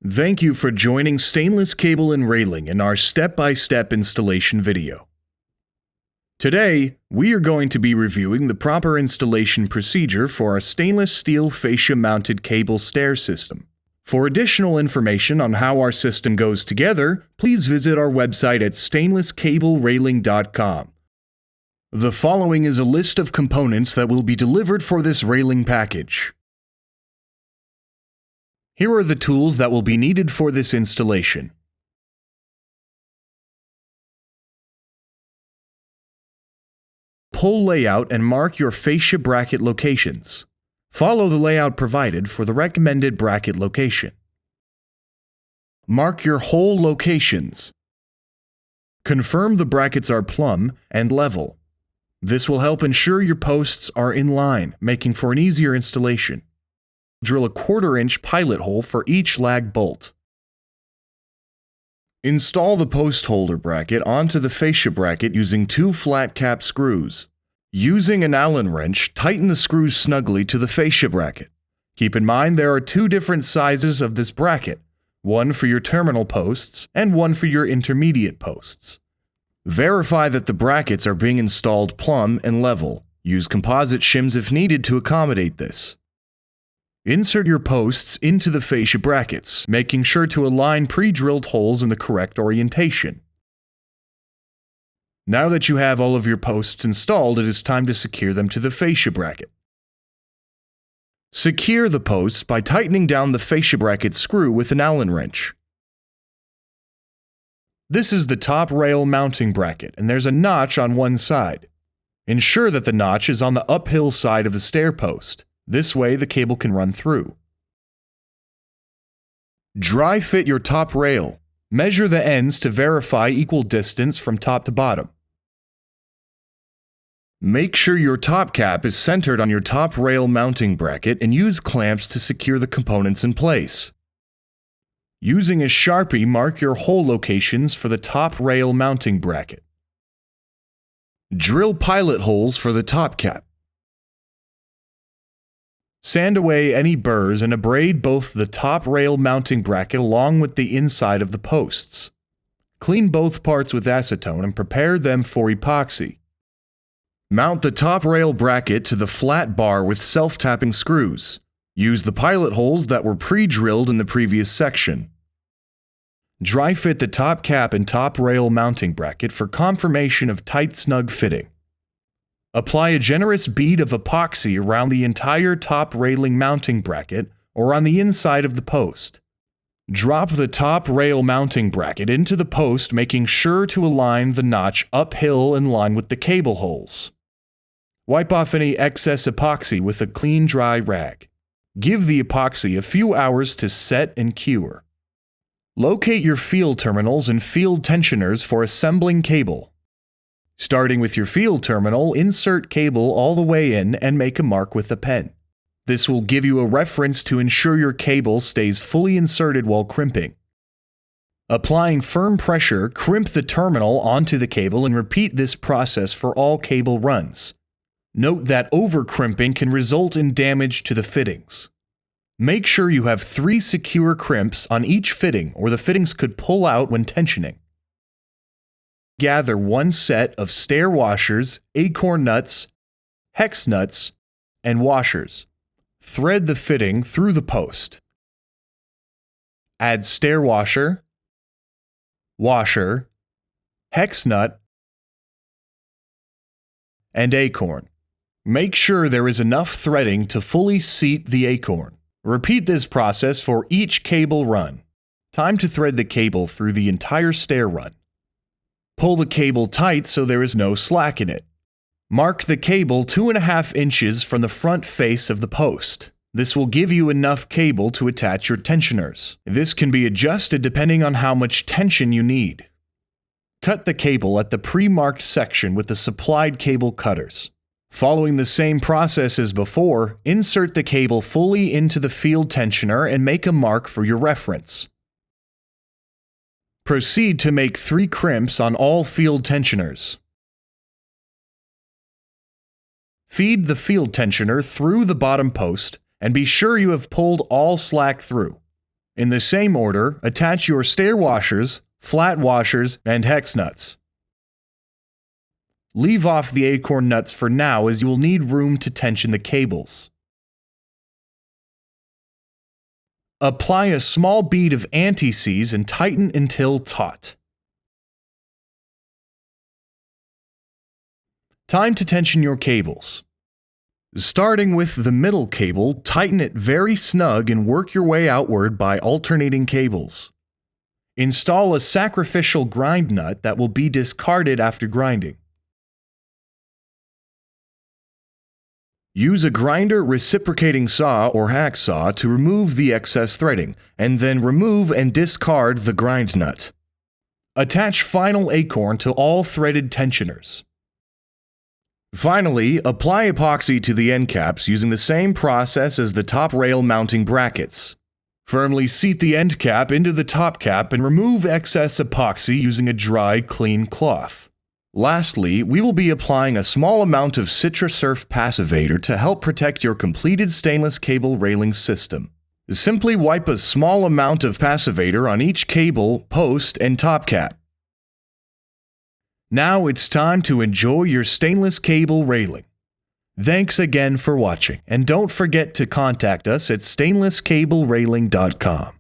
Thank you for joining Stainless Cable and Railing in our step-by-step installation video. Today, we are going to be reviewing the proper installation procedure for our stainless steel fascia-mounted cable stair system. For additional information on how our system goes together, please visit our website at stainlesscablerailing.com. The following is a list of components that will be delivered for this railing package. Here are the tools that will be needed for this installation. Pull layout and mark your fascia bracket locations. Follow the layout provided for the recommended bracket location. Mark your hole locations. Confirm the brackets are plumb and level. This will help ensure your posts are in line, making for an easier installation. Drill a 1/4-inch pilot hole for each lag bolt. Install the post holder bracket onto the fascia bracket using 2 flat cap screws. Using an Allen wrench, tighten the screws snugly to the fascia bracket. Keep in mind there are 2 different sizes of this bracket, one for your terminal posts and one for your intermediate posts. Verify that the brackets are being installed plumb and level. Use composite shims if needed to accommodate this. Insert your posts into the fascia brackets, making sure to align pre-drilled holes in the correct orientation. Now that you have all of your posts installed, it is time to secure them to the fascia bracket. Secure the posts by tightening down the fascia bracket screw with an Allen wrench. This is the top rail mounting bracket, and there's a notch on one side. Ensure that the notch is on the uphill side of the stair post. This way, the cable can run through. Dry fit your top rail. Measure the ends to verify equal distance from top to bottom. Make sure your top cap is centered on your top rail mounting bracket and use clamps to secure the components in place. Using a Sharpie, mark your hole locations for the top rail mounting bracket. Drill pilot holes for the top cap. Sand away any burrs and abrade both the top rail mounting bracket along with the inside of the posts. Clean both parts with acetone and prepare them for epoxy. Mount the top rail bracket to the flat bar with self-tapping screws. Use the pilot holes that were pre-drilled in the previous section. Dry fit the top cap and top rail mounting bracket for confirmation of tight, snug fitting. Apply a generous bead of epoxy around the entire top railing mounting bracket or on the inside of the post. Drop the top rail mounting bracket into the post, making sure to align the notch uphill in line with the cable holes. Wipe off any excess epoxy with a clean, dry rag. Give the epoxy a few hours to set and cure. Locate your field terminals and field tensioners for assembling cable. Starting with your field terminal, insert cable all the way in and make a mark with a pen. This will give you a reference to ensure your cable stays fully inserted while crimping. Applying firm pressure, crimp the terminal onto the cable and repeat this process for all cable runs. Note that over-crimping can result in damage to the fittings. Make sure you have 3 secure crimps on each fitting or the fittings could pull out when tensioning. Gather 1 set of stair washers, acorn nuts, hex nuts, and washers. Thread the fitting through the post. Add stair washer, washer, hex nut, and acorn. Make sure there is enough threading to fully seat the acorn. Repeat this process for each cable run. Time to thread the cable through the entire stair run. Pull the cable tight so there is no slack in it. Mark the cable 2.5 inches from the front face of the post. This will give you enough cable to attach your tensioners. This can be adjusted depending on how much tension you need. Cut the cable at the pre-marked section with the supplied cable cutters. Following the same process as before, insert the cable fully into the field tensioner and make a mark for your reference. Proceed to make 3 crimps on all field tensioners. Feed the field tensioner through the bottom post and be sure you have pulled all slack through. In the same order, attach your stair washers, flat washers, and hex nuts. Leave off the acorn nuts for now as you will need room to tension the cables. Apply a small bead of anti-seize and tighten until taut. Time to tension your cables. Starting with the middle cable, tighten it very snug and work your way outward by alternating cables. Install a sacrificial grind nut that will be discarded after grinding. Use a grinder reciprocating saw or hacksaw to remove the excess threading, and then remove and discard the grind nut. Attach final acorn to all threaded tensioners. Finally, apply epoxy to the end caps using the same process as the top rail mounting brackets. Firmly seat the end cap into the top cap and remove excess epoxy using a dry, clean cloth. Lastly, we will be applying a small amount of CitraSurf passivator to help protect your completed stainless cable railing system. Simply wipe a small amount of passivator on each cable, post, and top cap. Now it's time to enjoy your stainless cable railing. Thanks again for watching, and don't forget to contact us at stainlesscablerailing.com.